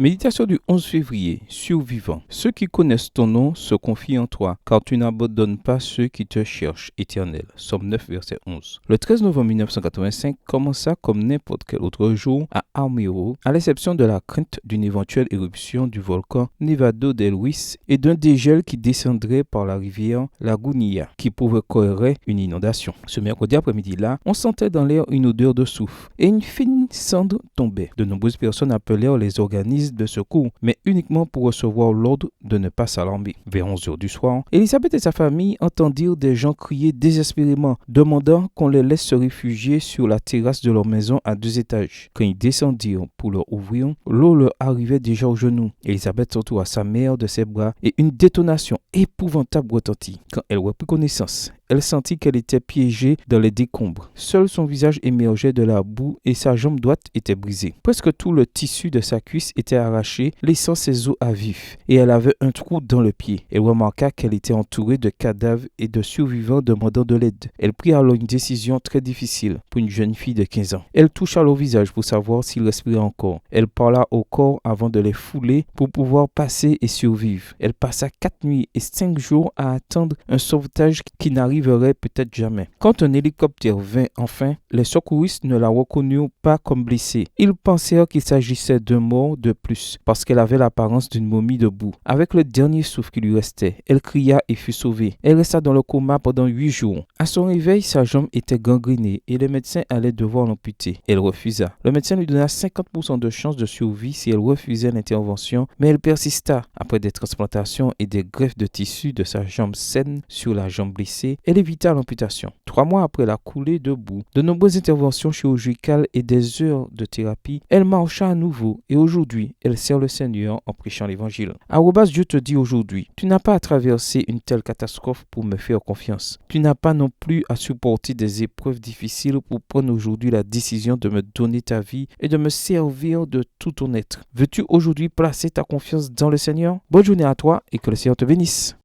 Méditation du 11 février, survivant. Ceux qui connaissent ton nom se confient en toi, car tu n'abandonnes pas ceux qui te cherchent, Éternel. Somme 9, verset 11. Le 13 novembre 1985 commença comme n'importe quel autre jour à Armero, à l'exception de la crainte d'une éventuelle éruption du volcan Nevado del Ruiz et d'un dégel qui descendrait par la rivière Lagunilla, qui provoquerait une inondation. Ce mercredi après-midi-là, on sentait dans l'air une odeur de soufre et une fine cendre tombait. De nombreuses personnes appelèrent les organismes de secours, mais uniquement pour recevoir l'ordre de ne pas s'alarmer. Vers 11 heures du soir, Elisabeth et sa famille entendirent des gens crier désespérément, demandant qu'on les laisse se réfugier sur la terrasse de leur maison à 2 étages. Quand ils descendirent pour leur ouvrir, l'eau leur arrivait déjà aux genoux. Elisabeth s'entoura sa mère de ses bras et une détonation épouvantable retentit. Quand elle reprit connaissance, elle sentit qu'elle était piégée dans les décombres. Seul son visage émergeait de la boue et sa jambe droite était brisée. Presque tout le tissu de sa cuisse était arraché, laissant ses os à vif, et elle avait un trou dans le pied. Elle remarqua qu'elle était entourée de cadavres et de survivants demandant de l'aide. Elle prit alors une décision très difficile pour une jeune fille de 15 ans. Elle toucha leur visage pour savoir s'ils respiraient encore. Elle parla au corps avant de les fouler pour pouvoir passer et survivre. Elle passa 4 nuits et 5 jours à attendre un sauvetage qui n'arriverait peut-être jamais. Quand un hélicoptère vint enfin, les secouristes ne la reconnurent pas comme blessée. Ils pensèrent qu'il s'agissait d'un mort de plus, parce qu'elle avait l'apparence d'une momie debout. Avec le dernier souffle qui lui restait, elle cria et fut sauvée. Elle resta dans le coma pendant 8 jours. À son réveil, sa jambe était gangrénée et les médecins allaient devoir l'amputer. Elle refusa. Le médecin lui donna 50% de chance de survie si elle refusait l'intervention, mais elle persista. Après des transplantations et des greffes de tissu de sa jambe saine sur la jambe blessée, elle évita l'amputation. 3 mois après la coulée de boue, de nombreuses interventions chirurgicales et des heures de thérapie, elle marcha à nouveau et aujourd'hui, elle sert le Seigneur en prêchant l'évangile. Dieu te dit aujourd'hui, tu n'as pas à traverser une telle catastrophe pour me faire confiance. Tu n'as pas non plus à supporter des épreuves difficiles pour prendre aujourd'hui la décision de me donner ta vie et de me servir de tout ton être. Veux-tu aujourd'hui placer ta confiance dans le Seigneur? Bonne journée à toi et que le Seigneur te bénisse.